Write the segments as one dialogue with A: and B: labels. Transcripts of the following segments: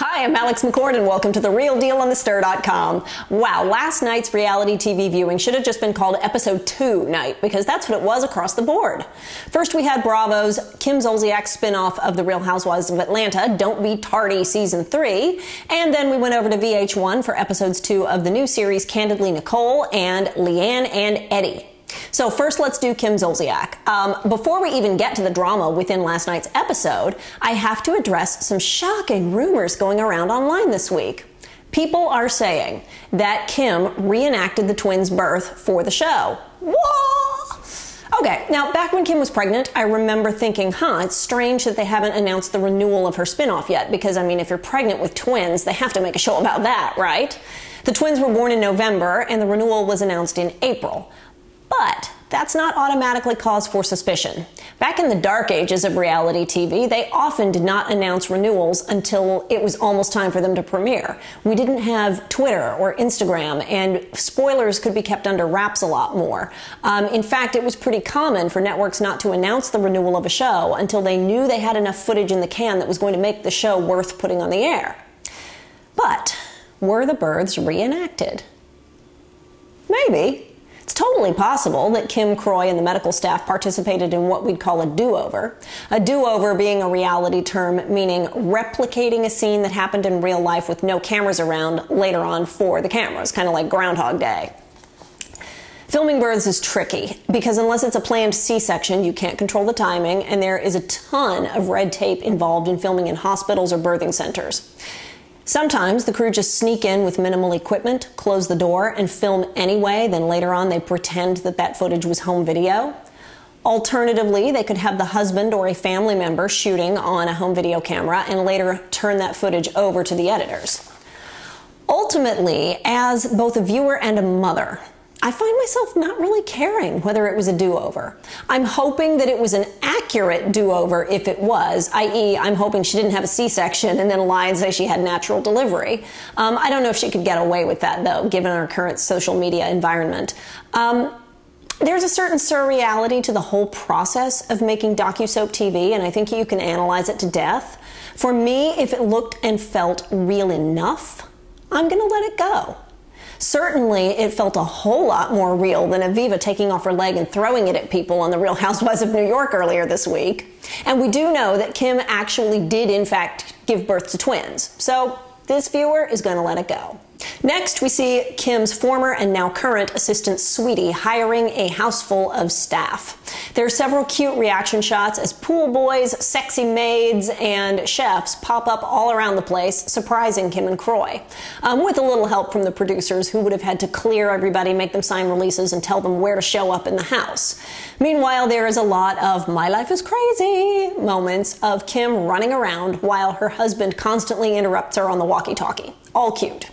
A: Hi, I'm Alex McCord and welcome to The Real Deal on TheStir.com. Wow, last night's reality TV viewing should have just been called Episode 2 night because that's what it was across the board. First we had Bravo's Kim Zolciak spin-off of The Real Housewives of Atlanta, Don't Be Tardy Season 3, and then we went over to VH1 for Episodes 2 of the new series Candidly Nicole and LeAnn and Eddie. So first let's do Kim Zolciak. Before we even get to the drama within last night's episode, I have to address some shocking rumors going around online this week. People are saying that Kim reenacted the twins' birth for the show. Whoa! Okay, now back when Kim was pregnant, I remember thinking, it's strange that they haven't announced the renewal of her spinoff yet, because I mean, if you're pregnant with twins, they have to make a show about that, right? The twins were born in November and the renewal was announced in April. But that's not automatically cause for suspicion. Back in the dark ages of reality TV, they often did not announce renewals until it was almost time for them to premiere. We didn't have Twitter or Instagram, and spoilers could be kept under wraps a lot more. In fact, it was pretty common for networks not to announce the renewal of a show until they knew they had enough footage in the can that was going to make the show worth putting on the air. But were the births reenacted? Maybe. It's totally possible that Kim, Croy, and the medical staff participated in what we'd call a do-over. A do-over being a reality term meaning replicating a scene that happened in real life with no cameras around later on for the cameras, kind of like Groundhog Day. Filming births is tricky because unless it's a planned C-section, you can't control the timing, and there is a ton of red tape involved in filming in hospitals or birthing centers. Sometimes the crew just sneak in with minimal equipment, close the door, and film anyway, then later on they pretend that that footage was home video. Alternatively, they could have the husband or a family member shooting on a home video camera and later turn that footage over to the editors. Ultimately, as both a viewer and a mother, I find myself not really caring whether it was a do-over. I'm hoping that it was an accurate do-over if it was, i.e. I'm hoping she didn't have a C-section and then lie and say she had natural delivery. I don't know if she could get away with that, though, given our current social media environment. There's a certain surreality to the whole process of making docusoap TV, and I think you can analyze it to death. For me, if it looked and felt real enough, I'm gonna let it go. Certainly, it felt a whole lot more real than Aviva taking off her leg and throwing it at people on The Real Housewives of New York earlier this week. And we do know that Kim actually did, in fact, give birth to twins. So this viewer is going to let it go. Next, we see Kim's former and now current assistant, Sweetie, hiring a house full of staff. There are several cute reaction shots as pool boys, sexy maids, and chefs pop up all around the place, surprising Kim and Croy, with a little help from the producers who would have had to clear everybody, make them sign releases, and tell them where to show up in the house. Meanwhile, there is a lot of "my life is crazy" moments of Kim running around while her husband constantly interrupts her on the walkie-talkie. All cute.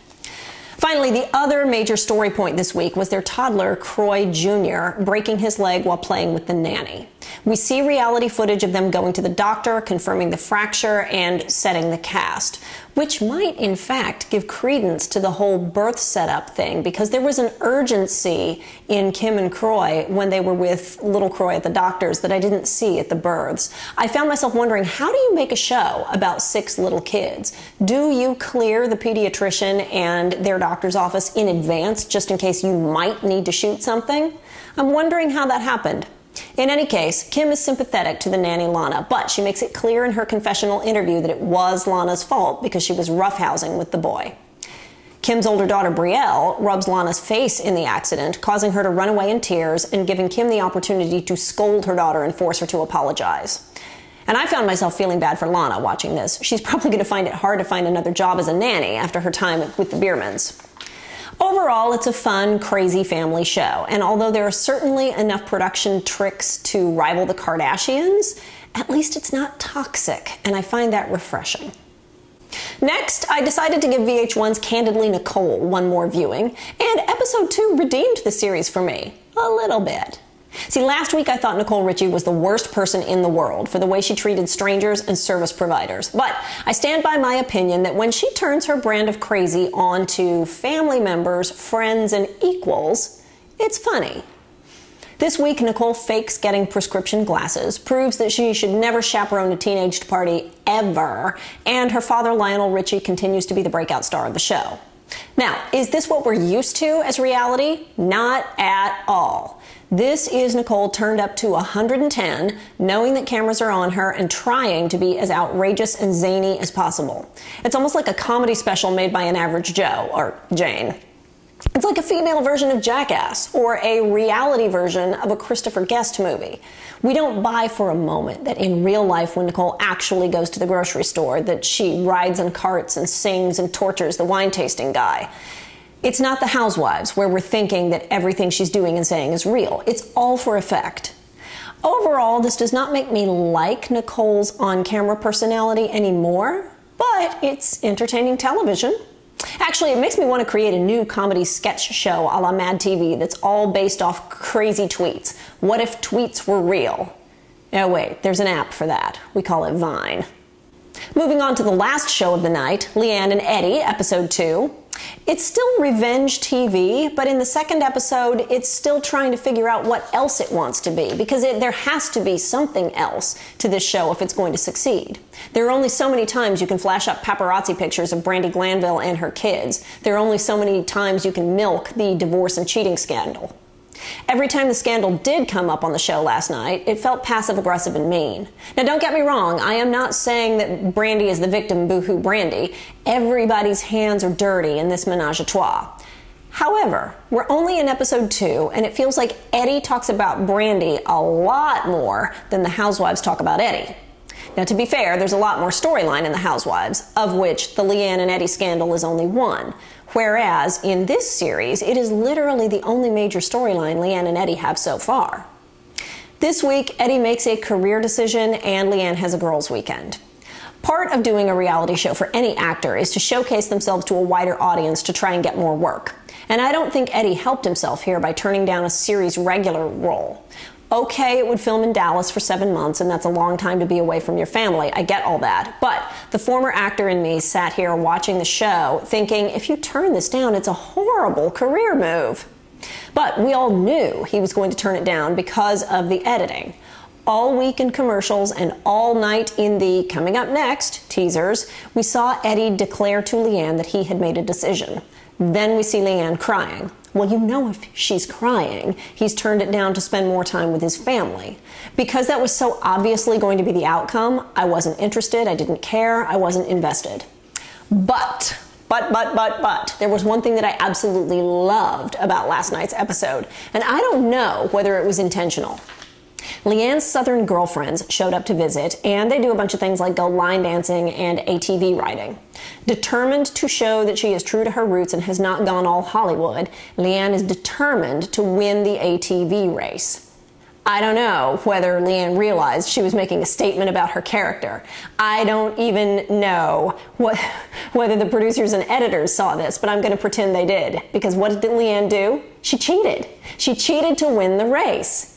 A: Finally, the other major story point this week was their toddler, Croy Jr., breaking his leg while playing with the nanny. We see reality footage of them going to the doctor, confirming the fracture, and setting the cast, which might, in fact, give credence to the whole birth setup thing, because there was an urgency in Kim and Croy when they were with little Croy at the doctor's that I didn't see at the births. I found myself wondering, how do you make a show about 6 little kids? Do you clear the pediatrician and their doctor's office in advance just in case you might need to shoot something? I'm wondering how that happened. In any case, Kim is sympathetic to the nanny Lana, but she makes it clear in her confessional interview that it was Lana's fault because she was roughhousing with the boy. Kim's older daughter, Brielle, rubs Lana's face in the accident, causing her to run away in tears and giving Kim the opportunity to scold her daughter and force her to apologize. And I found myself feeling bad for Lana watching this. She's probably going to find it hard to find another job as a nanny after her time with the Biermans. Overall, it's a fun, crazy family show, and although there are certainly enough production tricks to rival the Kardashians, at least it's not toxic, and I find that refreshing. Next, I decided to give VH1's Candidly Nicole one more viewing, and episode 2 redeemed the series for me. A little bit. See, last week I thought Nicole Richie was the worst person in the world for the way she treated strangers and service providers. But I stand by my opinion that when she turns her brand of crazy onto family members, friends, and equals, it's funny. This week, Nicole fakes getting prescription glasses, proves that she should never chaperone a teenaged party ever, and her father, Lionel Richie, continues to be the breakout star of the show. Now, is this what we're used to as reality? Not at all. This is Nicole turned up to 110, knowing that cameras are on her and trying to be as outrageous and zany as possible. It's almost like a comedy special made by an average Joe, or Jane. It's like a female version of Jackass, or a reality version of a Christopher Guest movie. We don't buy for a moment that in real life, when Nicole actually goes to the grocery store, that she rides in carts and sings and tortures the wine tasting guy. It's not the Housewives, where we're thinking that everything she's doing and saying is real. It's all for effect. Overall, this does not make me like Nicole's on-camera personality anymore, but it's entertaining television. Actually, it makes me want to create a new comedy sketch show a la Mad TV that's all based off crazy tweets. What if tweets were real? Oh wait, there's an app for that. We call it Vine. Moving on to the last show of the night, LeAnn and Eddie, episode 2. It's still revenge TV, but in the second episode, it's still trying to figure out what else it wants to be, because there has to be something else to this show if it's going to succeed. There are only so many times you can flash up paparazzi pictures of Brandi Glanville and her kids. There are only so many times you can milk the divorce and cheating scandal. Every time the scandal did come up on the show last night, it felt passive-aggressive and mean. Now, don't get me wrong, I am not saying that Brandi is the victim, boo-hoo Brandi. Everybody's hands are dirty in this menage a trois. However, we're only in episode 2, and it feels like Eddie talks about Brandi a lot more than the Housewives talk about Eddie. Now, to be fair, there's a lot more storyline in the Housewives, of which the LeAnn and Eddie scandal is only one. Whereas, in this series, it is literally the only major storyline LeAnn and Eddie have so far. This week, Eddie makes a career decision and LeAnn has a girls' weekend. Part of doing a reality show for any actor is to showcase themselves to a wider audience to try and get more work. And I don't think Eddie helped himself here by turning down a series regular role. Okay, it would film in Dallas for 7 months, and that's a long time to be away from your family. I get all that. But the former actor in me sat here watching the show thinking, if you turn this down, it's a horrible career move. But we all knew he was going to turn it down because of the editing. All week in commercials and all night in the coming up next teasers, we saw Eddie declare to LeAnn that he had made a decision. Then we see LeAnn crying. Well, you know, if she's crying, he's turned it down to spend more time with his family. Because that was so obviously going to be the outcome, I wasn't interested, I didn't care, I wasn't invested. But, there was one thing that I absolutely loved about last night's episode, and I don't know whether it was intentional. LeAnn's Southern girlfriends showed up to visit, and they do a bunch of things like go line dancing and ATV riding. Determined to show that she is true to her roots and has not gone all Hollywood, LeAnn is determined to win the ATV race. I don't know whether LeAnn realized she was making a statement about her character. I don't even know whether the producers and editors saw this, but I'm going to pretend they did. Because what did LeAnn do? She cheated. She cheated to win the race.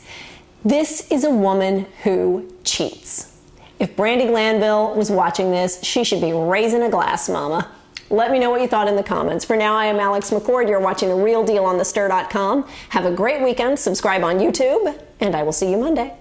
A: This is a woman who cheats. If Brandi Glanville was watching this, she should be raising a glass, mama. Let me know what you thought in the comments. For now, I am Alex McCord. You're watching The Real Deal on thestir.com. Have a great weekend. Subscribe on YouTube, and I will see you Monday.